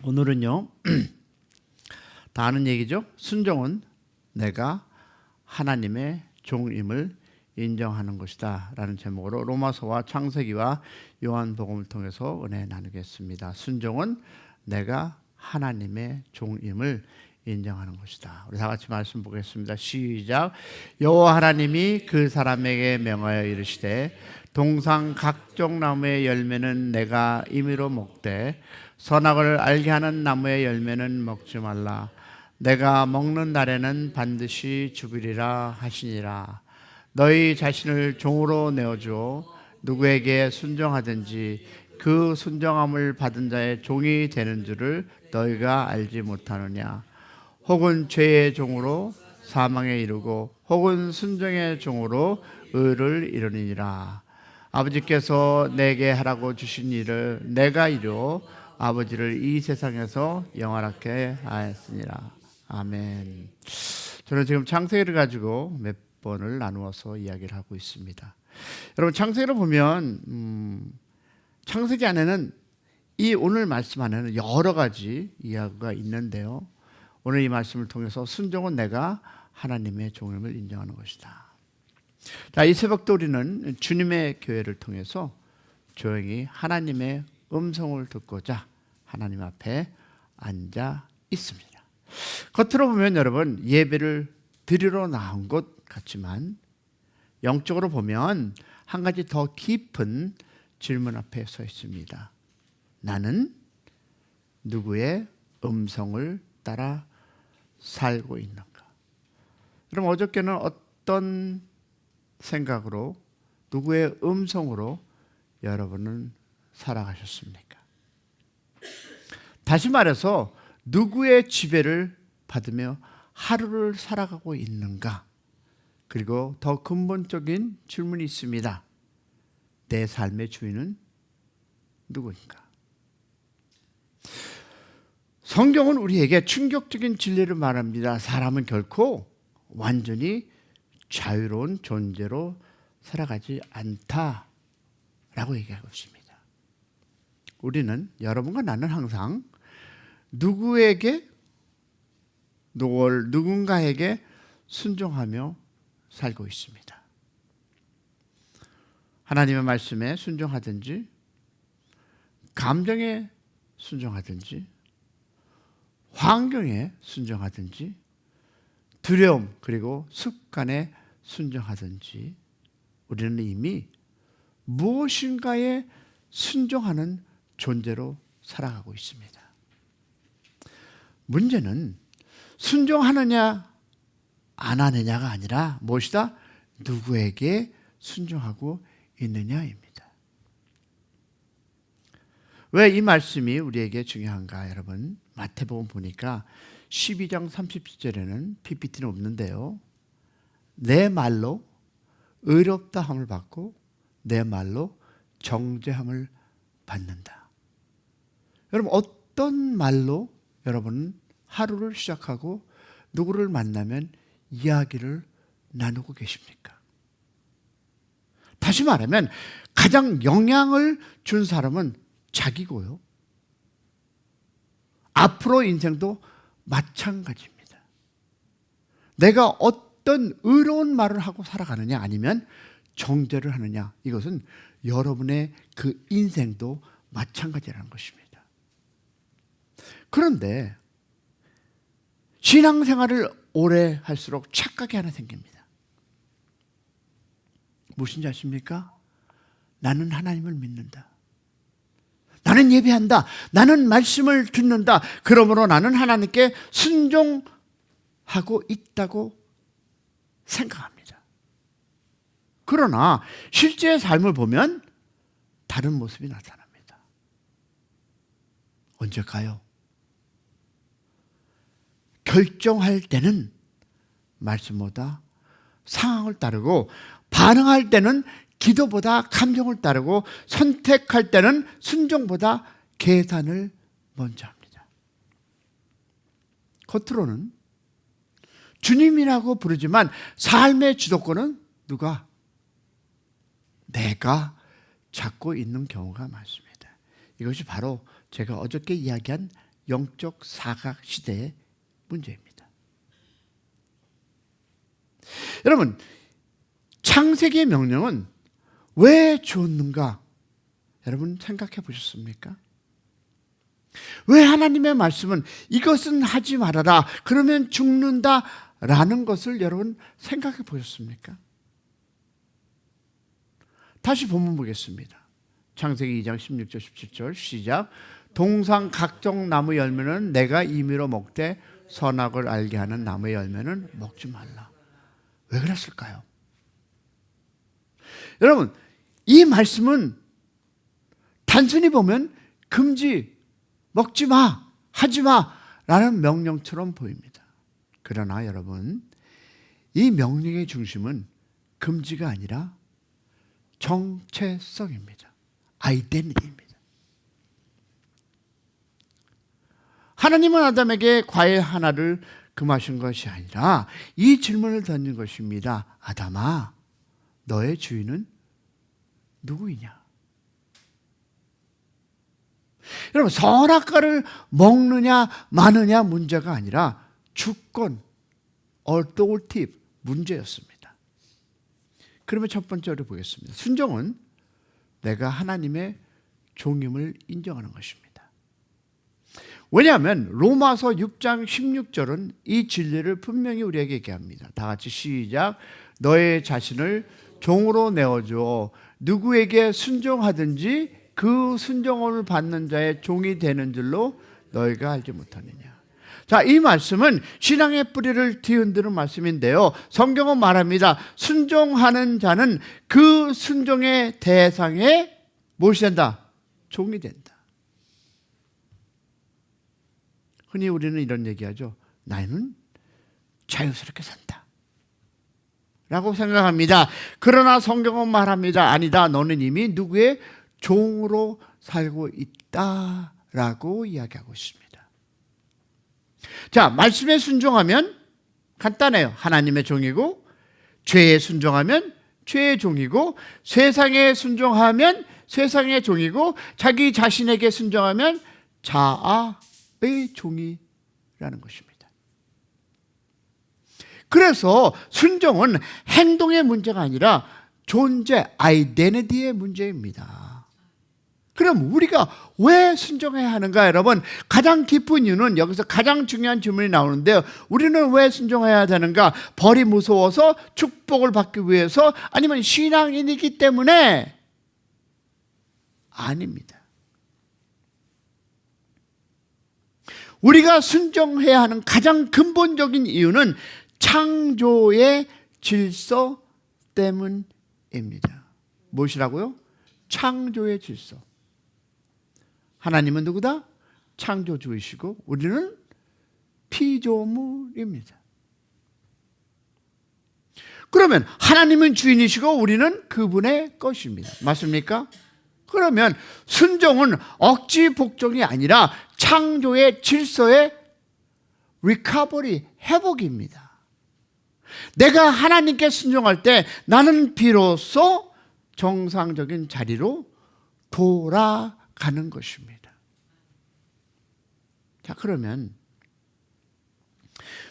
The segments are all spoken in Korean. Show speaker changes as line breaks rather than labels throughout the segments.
오늘은요, 다 아는 얘기죠. 순종은 내가 하나님의 종임을 인정하는 것이다 라는 제목으로 로마서와 창세기와 요한복음을 통해서 은혜 나누겠습니다. 순종은 내가 하나님의 종임을 인정하는 것이다. 우리 다 같이 말씀 보겠습니다. 시작. 여호와 하나님이 그 사람에게 명하여 이르시되 동상 각종 나무의 열매는 내가 임의로 먹되 선악을 알게 하는 나무의 열매는 먹지 말라. 내가 먹는 날에는 반드시 죽으리라 하시니라. 너희 자신을 종으로 내어주어 누구에게 순종하든지 그 순종함을 받은 자의 종이 되는 줄을 너희가 알지 못하느냐. 혹은 죄의 종으로 사망에 이르고 혹은 순종의 종으로 의를 이루니라. 아버지께서 내게 하라고 주신 일을 내가 이루어 아버지를 이 세상에서 영원하게 하였으니라. 아멘. 저는 지금 창세기를 가지고 몇 번을 나누어서 이야기를 하고 있습니다. 여러분, 창세기를 보면 창세기 안에는 이 오늘 말씀 안에는 여러 가지 이야기가 있는데요. 오늘 이 말씀을 통해서 순종은 내가 하나님의 종임을 인정하는 것이다. 자, 이 새벽도 우리는 주님의 교회를 통해서 조용히 하나님의 음성을 듣고자 하나님 앞에 앉아 있습니다. 겉으로 보면 여러분 예배를 드리러 나온 것 같지만 영적으로 보면 한 가지 더 깊은 질문 앞에 서 있습니다. 나는 누구의 음성을 따라 살고 있는가? 그럼 어저께는 어떤 생각으로 누구의 음성으로 여러분은 살아가셨습니까? 다시 말해서 누구의 지배를 받으며 하루를 살아가고 있는가? 그리고 더 근본적인 질문이 있습니다. 내 삶의 주인은 누구인가? 성경은 우리에게 충격적인 진리를 말합니다. 사람은 결코 완전히 자유로운 존재로 살아가지 않다라고 얘기하고 있습니다. 우리는, 여러분과 나는 항상 누군가에게 순종하며 살고 있습니다. 하나님의 말씀에 순종하든지, 감정에 순종하든지, 환경에 순종하든지, 두려움 그리고 습관에 순종하든지, 우리는 이미 무엇인가에 순종하는 존재로 살아가고 있습니다. 문제는 순종하느냐 안 하느냐가 아니라 무엇이다? 누구에게 순종하고 있느냐입니다. 왜 이 말씀이 우리에게 중요한가? 여러분, 마태복음 보니까 12장 30절에는 PPT는 없는데요, 내 말로 의롭다함을 받고 내 말로 정죄함을 받는다. 여러분, 어떤 말로 여러분은 하루를 시작하고 누구를 만나면 이야기를 나누고 계십니까? 다시 말하면 가장 영향을 준 사람은 자기고요, 앞으로 인생도 마찬가지입니다. 내가 어떤 의로운 말을 하고 살아가느냐 아니면 정죄를 하느냐, 이것은 여러분의 그 인생도 마찬가지라는 것입니다. 그런데 신앙생활을 오래 할수록 착각이 하나 생깁니다. 무엇인지 아십니까? 나는 하나님을 믿는다. 나는 예배한다. 나는 말씀을 듣는다. 그러므로 나는 하나님께 순종하고 있다고 생각합니다. 그러나 실제 삶을 보면 다른 모습이 나타납니다. 언제일까요? 결정할 때는 말씀보다 상황을 따르고, 반응할 때는 기도보다 감정을 따르고, 선택할 때는 순종보다 계산을 먼저 합니다. 겉으로는 주님이라고 부르지만 삶의 주도권은 누가? 내가 잡고 있는 경우가 많습니다. 이것이 바로 제가 어저께 이야기한 영적 사각 시대의 문제입니다. 여러분, 창세기의 명령은 왜 주었는가? 여러분 생각해 보셨습니까? 왜 하나님의 말씀은 이것은 하지 말아라, 그러면 죽는다 라는 것을 여러분 생각해 보셨습니까? 다시 본문 보겠습니다. 창세기 2장 16절 17절 시작. 동상 각종 나무 열매는 내가 임의로 먹되 선악을 알게 하는 나무의 열매는 먹지 말라. 왜 그랬을까요? 여러분, 이 말씀은 단순히 보면 금지, 먹지 마, 하지 마 라는 명령처럼 보입니다. 그러나 여러분, 이 명령의 중심은 금지가 아니라 정체성입니다. 아이덴티티입니다. 하나님은 아담에게 과일 하나를 금하신 것이 아니라 이 질문을 던진 것입니다. 아담아, 너의 주인은 누구이냐? 여러분, 선악과를 먹느냐 마느냐 문제가 아니라 주권, authority 문제였습니다. 그러면 첫 번째로 보겠습니다. 순종은 내가 하나님의 종임을 인정하는 것입니다. 왜냐하면 로마서 6장 16절은 이 진리를 분명히 우리에게 얘기합니다. 다 같이 시작. 너의 자신을 종으로 내어주어 누구에게 순종하든지 그 순종을 받는 자의 종이 되는 줄로 너희가 알지 못하느냐. 자, 이 말씀은 신앙의 뿌리를 뒤흔드는 말씀인데요. 성경은 말합니다. 순종하는 자는 그 순종의 대상에 무엇이 된다? 종이 된다. 흔히 우리는 이런 얘기하죠. 나는 자유스럽게 산다 라고 생각합니다. 그러나 성경은 말합니다. 아니다. 너는 이미 누구의 종으로 살고 있다 라고 이야기하고 있습니다. 자, 말씀에 순종하면 간단해요. 하나님의 종이고, 죄에 순종하면 죄의 종이고, 세상에 순종하면 세상의 종이고, 자기 자신에게 순종하면 자아의 종이라는 것입니다. 그래서 순종은 행동의 문제가 아니라 존재, 아이덴티티의 문제입니다. 그럼 우리가 왜 순종해야 하는가? 여러분, 가장 깊은 이유는 여기서 가장 중요한 질문이 나오는데요. 우리는 왜 순종해야 되는가? 벌이 무서워서, 축복을 받기 위해서, 아니면 신앙인이기 때문에? 아닙니다. 우리가 순종해야 하는 가장 근본적인 이유는 창조의 질서 때문입니다. 무엇이라고요? 창조의 질서. 하나님은 누구다? 창조주이시고 우리는 피조물입니다. 그러면 하나님은 주인이시고 우리는 그분의 것입니다. 맞습니까? 그러면 순종은 억지 복종이 아니라 창조의 질서의 리커버리, 회복입니다. 내가 하나님께 순종할 때 나는 비로소 정상적인 자리로 돌아가는 것입니다. 자, 그러면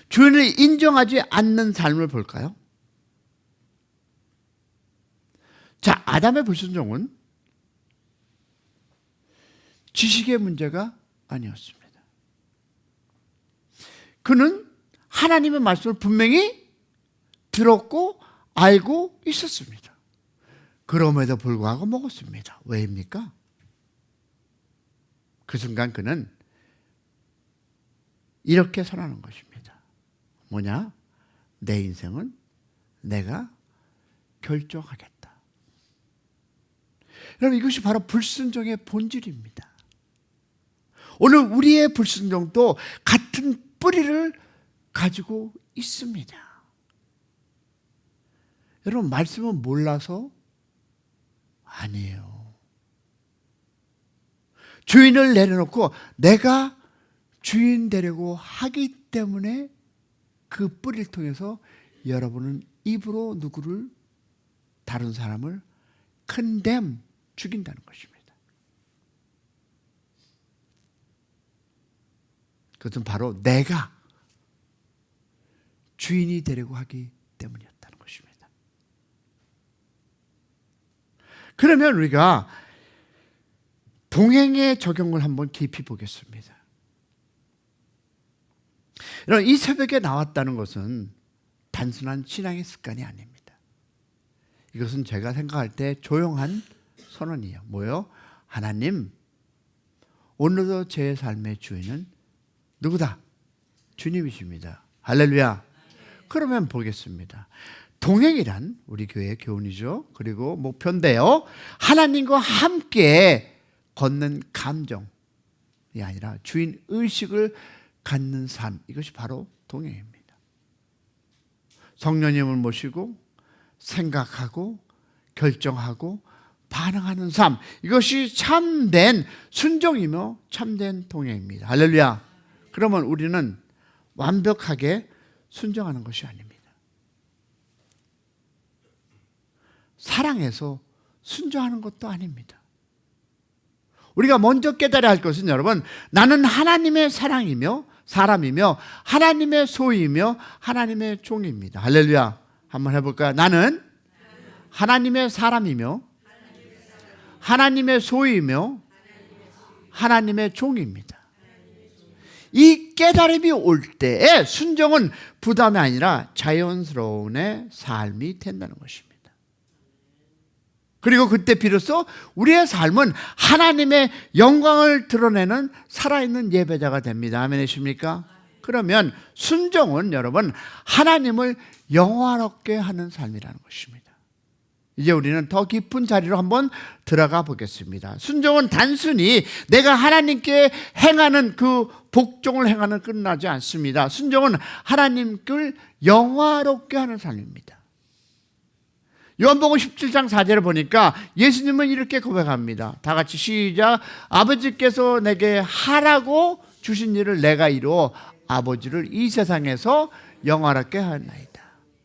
주인을 인정하지 않는 삶을 볼까요? 자, 아담의 불순종은 지식의 문제가 아니었습니다. 그는 하나님의 말씀을 분명히 들었고 알고 있었습니다. 그럼에도 불구하고 먹었습니다. 왜입니까? 그 순간 그는 이렇게 선언하는 것입니다. 뭐냐? 내 인생은 내가 결정하겠다. 여러분, 이것이 바로 불순종의 본질입니다. 오늘 우리의 불순종도 같은 뿌리를 가지고 있습니다. 여러분, 말씀은 몰라서 아니에요. 주인을 내려놓고 내가 주인 되려고 하기 때문에 그 뿌리를 통해서 여러분은 입으로 누구를, 다른 사람을 죽인다는 것입니다. 그것은 바로 내가 주인이 되려고 하기 때문이었다는 것입니다. 그러면 우리가 동행의 적용을 한번 깊이 보겠습니다. 여러분, 이 새벽에 나왔다는 것은 단순한 신앙의 습관이 아닙니다. 이것은 제가 생각할 때 조용한 선언이에요. 뭐요? 하나님, 오늘도 제 삶의 주인은 누구다? 주님이십니다. 할렐루야. 그러면 보겠습니다. 동행이란 우리 교회의 교훈이죠. 그리고 목표인데요. 하나님과 함께 걷는 감정이 아니라 주인 의식을 갖는 삶, 이것이 바로 동행입니다. 성령님을 모시고 생각하고 결정하고 반응하는 삶, 이것이 참된 순종이며 참된 동행입니다. 할렐루야. 그러면 우리는 완벽하게 순종하는 것이 아닙니다. 사랑해서 순종하는 것도 아닙니다. 우리가 먼저 깨달아야 할 것은 여러분, 나는 하나님의 사랑이며 사람이며 하나님의 소유이며 하나님의 종입니다. 할렐루야. 한번 해볼까요? 나는 하나님의 사람이며 하나님의 소유이며 하나님의 종입니다. 이 깨달음이 올 때에 순종은 부담이 아니라 자연스러운 삶이 된다는 것입니다. 그리고 그때 비로소 우리의 삶은 하나님의 영광을 드러내는 살아있는 예배자가 됩니다. 아멘이십니까? 그러면 순종은 여러분 하나님을 영화롭게 하는 삶이라는 것입니다. 이제 우리는 더 깊은 자리로 한번 들어가 보겠습니다. 순종은 단순히 내가 하나님께 행하는 그 복종을 행하는 끝나지 않습니다. 순종은 하나님을 영화롭게 하는 삶입니다. 요한복음 17장 4절을 보니까 예수님은 이렇게 고백합니다. 다 같이 시작. 아버지께서 내게 하라고 주신 일을 내가 이루어 아버지를 이 세상에서 영화롭게 하나이다.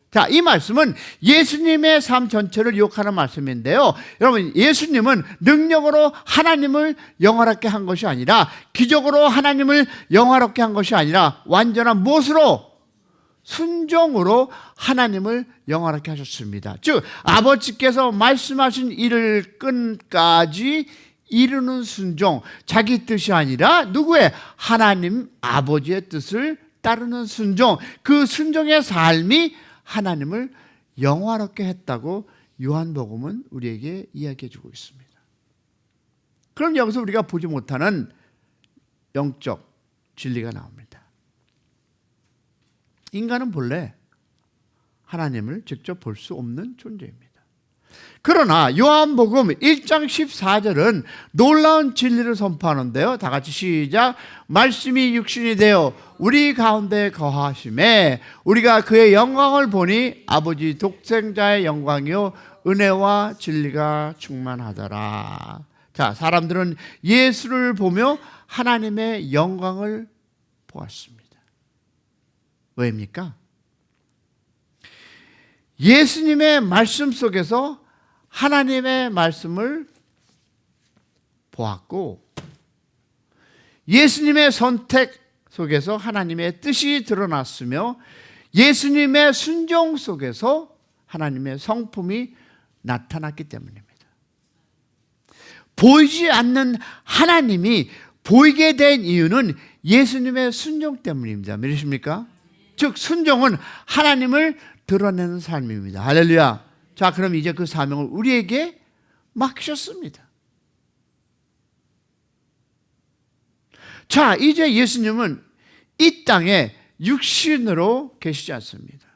자, 이 말씀은 예수님의 삶 전체를 요약하는 말씀인데요. 여러분, 예수님은 능력으로 하나님을 영화롭게 한 것이 아니라, 기적으로 하나님을 영화롭게 한 것이 아니라 완전한 무엇으로? 순종으로 하나님을 영화롭게 하셨습니다. 즉 아버지께서 말씀하신 일을 끝까지 이루는 순종, 자기 뜻이 아니라 누구의? 하나님 아버지의 뜻을 따르는 순종, 그 순종의 삶이 하나님을 영화롭게 했다고 요한복음은 우리에게 이야기해 주고 있습니다. 그럼 여기서 우리가 보지 못하는 영적 진리가 나옵니다. 인간은 본래 하나님을 직접 볼 수 없는 존재입니다. 그러나 요한복음 1장 14절은 놀라운 진리를 선포하는데요. 다 같이 시작. 말씀이 육신이 되어 우리 가운데 거하심에 우리가 그의 영광을 보니 아버지 독생자의 영광이요 은혜와 진리가 충만하더라. 자, 사람들은 예수를 보며 하나님의 영광을 보았습니다. 왜입니까? 예수님의 말씀 속에서 하나님의 말씀을 보았고, 예수님의 선택 속에서 하나님의 뜻이 드러났으며, 예수님의 순종 속에서 하나님의 성품이 나타났기 때문입니다. 보이지 않는 하나님이 보이게 된 이유는 예수님의 순종 때문입니다. 믿으십니까? 즉 순종은 하나님을 드러내는 삶입니다. 할렐루야. 자, 그럼 이제 그 사명을 우리에게 맡기셨습니다. 자, 이제 예수님은 이 땅에 육신으로 계시지 않습니다.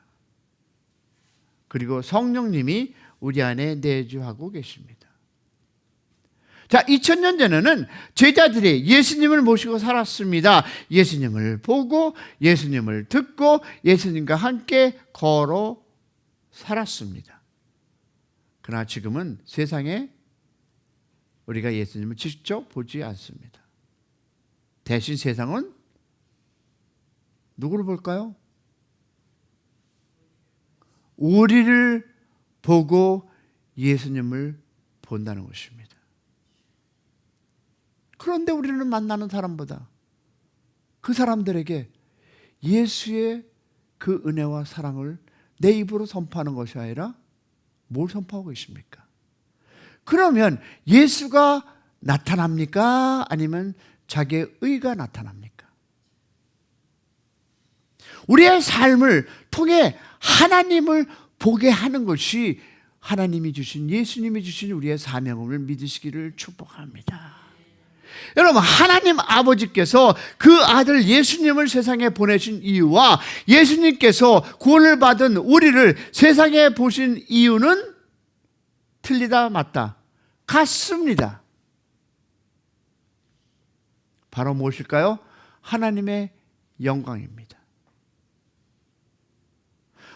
그리고 성령님이 우리 안에 내주하고 계십니다. 자, 2000년 전에는 제자들이 예수님을 모시고 살았습니다. 예수님을 보고 예수님을 듣고 예수님과 함께 걸어 살았습니다. 그러나 지금은 세상에 우리가 예수님을 직접 보지 않습니다. 대신 세상은 누구를 볼까요? 우리를 보고 예수님을 본다는 것입니다. 그런데 우리는 만나는 사람보다 그 사람들에게 예수의 그 은혜와 사랑을 내 입으로 선포하는 것이 아니라 뭘 선포하고 있습니까? 그러면 예수가 나타납니까? 아니면 자기의 의가 나타납니까? 우리의 삶을 통해 하나님을 보게 하는 것이 하나님이 주신, 예수님이 주신 우리의 사명을 믿으시기를 축복합니다. 여러분, 하나님 아버지께서 그 아들 예수님을 세상에 보내신 이유와 예수님께서 구원을 받은 우리를 세상에 보신 이유는 틀리다 맞다? 같습니다. 바로 무엇일까요? 하나님의 영광입니다.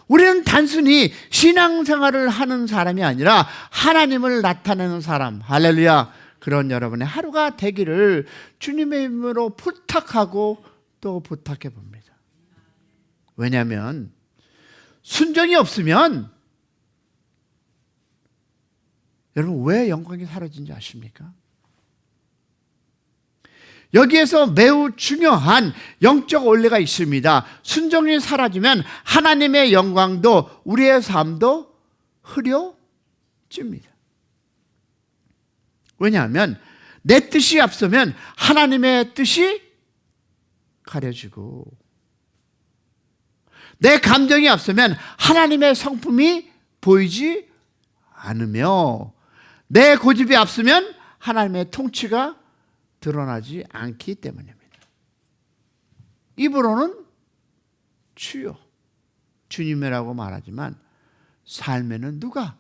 우리는 단순히 신앙생활을 하는 사람이 아니라 하나님을 나타내는 사람, 할렐루야, 그런 여러분의 하루가 되기를 주님의 이름으로 부탁하고 또 부탁해 봅니다. 왜냐하면 순종이 없으면 여러분 왜 영광이 사라진지 아십니까? 여기에서 매우 중요한 영적 원리가 있습니다. 순종이 사라지면 하나님의 영광도 우리의 삶도 흐려집니다. 왜냐하면 내 뜻이 앞서면 하나님의 뜻이 가려지고, 내 감정이 앞서면 하나님의 성품이 보이지 않으며, 내 고집이 앞서면 하나님의 통치가 드러나지 않기 때문입니다. 입으로는 주여, 주님이라고 말하지만 삶에는 누가?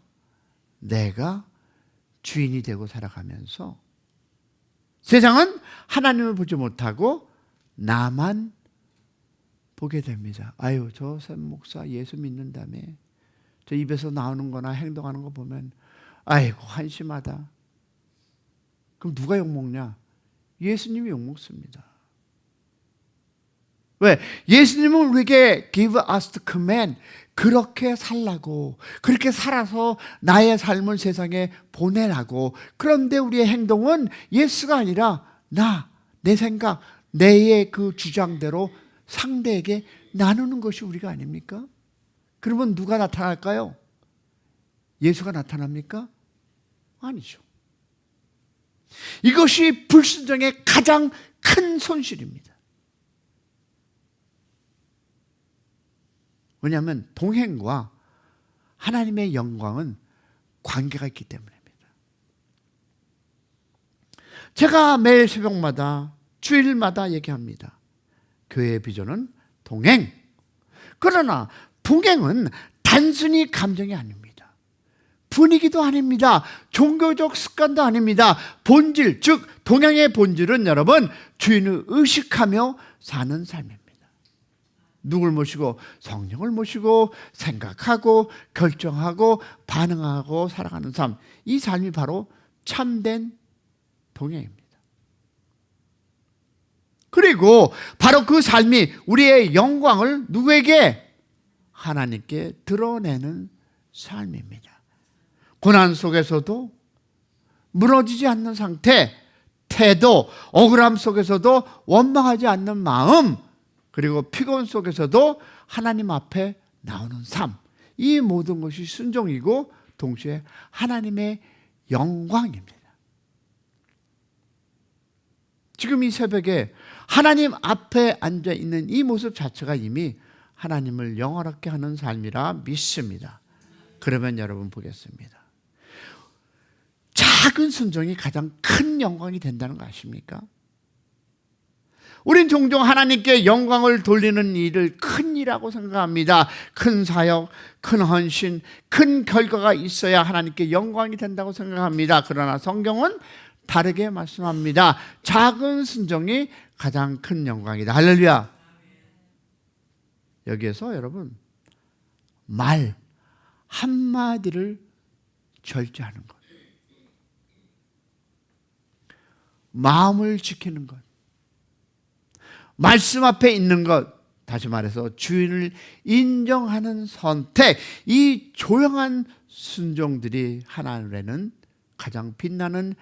내가 주인이 되고 살아가면서 세상은 하나님을 보지 못하고 나만 보게 됩니다. 아유, 저 샘 목사 예수 믿는다며, 저 입에서 나오는 거나 행동하는 거 보면 아이고 한심하다. 그럼 누가 욕먹냐? 예수님이 욕먹습니다. 왜? 예수님은 우리에게 give us the command, 그렇게 살라고, 그렇게 살아서 나의 삶을 세상에 보내라고. 그런데 우리의 행동은 예수가 아니라 내 생각, 내의 그 주장대로 상대에게 나누는 것이 우리가 아닙니까? 그러면 누가 나타날까요? 예수가 나타납니까? 아니죠. 이것이 불순종의 가장 큰 손실입니다. 왜냐하면 동행과 하나님의 영광은 관계가 있기 때문입니다. 제가 매일 새벽마다, 주일마다 얘기합니다. 교회의 비전은 동행. 그러나 동행은 단순히 감정이 아닙니다. 분위기도 아닙니다. 종교적 습관도 아닙니다. 본질, 즉 동행의 본질은 여러분 주인을 의식하며 사는 삶입니다. 누굴 모시고? 성령을 모시고 생각하고 결정하고 반응하고 살아가는 삶. 이 삶이 바로 참된 동행입니다. 그리고 바로 그 삶이 우리의 영광을 누구에게? 하나님께 드러내는 삶입니다. 고난 속에서도 무너지지 않는 상태, 태도, 억울함 속에서도 원망하지 않는 마음, 그리고 피곤 속에서도 하나님 앞에 나오는 삶. 이 모든 것이 순종이고 동시에 하나님의 영광입니다. 지금 이 새벽에 하나님 앞에 앉아 있는 이 모습 자체가 이미 하나님을 영화롭게 하는 삶이라 믿습니다. 그러면 여러분 보겠습니다. 작은 순종이 가장 큰 영광이 된다는 거 아십니까? 우린 종종 하나님께 영광을 돌리는 일을 큰 일이라고 생각합니다. 큰 사역, 큰 헌신, 큰 결과가 있어야 하나님께 영광이 된다고 생각합니다. 그러나 성경은 다르게 말씀합니다. 작은 순종이 가장 큰 영광이다. 할렐루야. 여기에서 여러분 말 한마디를 절제하는 것, 마음을 지키는 것, 말씀 앞에 있는 것, 다시 말해서 주인을 인정하는 선택, 이 조용한 순종들이 하나님에는 가장 빛나는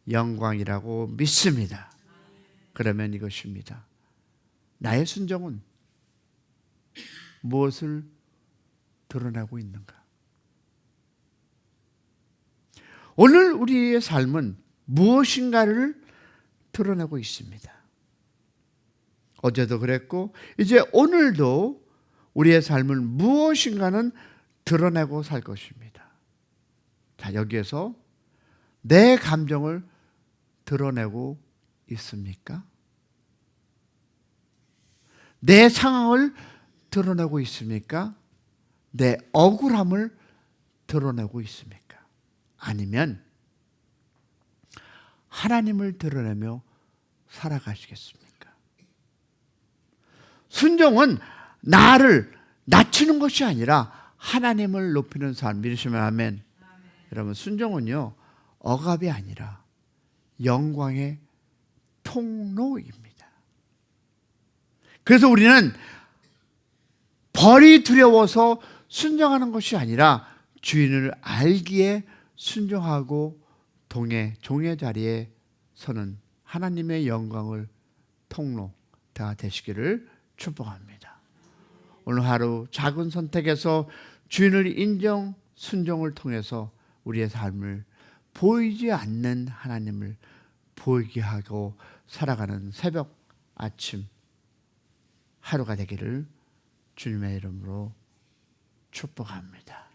영광이라고 믿습니다. 그러면 이것입니다. 나의 순종은 무엇을 드러내고 있는가? 오늘 우리의 삶은 무엇인가를 드러내고 있습니다. 어제도 그랬고 이제 오늘도 우리의 삶은 무엇인가는 드러내고 살 것입니다. 자, 여기에서 내 감정을 드러내고 있습니까? 내 상황을 드러내고 있습니까? 내 억울함을 드러내고 있습니까? 아니면 하나님을 드러내며 살아가시겠습니까? 순종은 나를 낮추는 것이 아니라 하나님을 높이는 삶. 믿으시면 아멘. 여러분, 순종은요 억압이 아니라 영광의 통로입니다. 그래서 우리는 벌이 두려워서 순종하는 것이 아니라 주인을 알기에 순종하고 종의 자리에 서는 하나님의 영광을 통로 다 되시기를 축복합니다. 오늘 하루 작은 선택에서 주인을 인정, 순종을 통해서 우리의 삶을 보이지 않는 하나님을 보이게 하고 살아가는 새벽 아침 하루가 되기를 주님의 이름으로 축복합니다.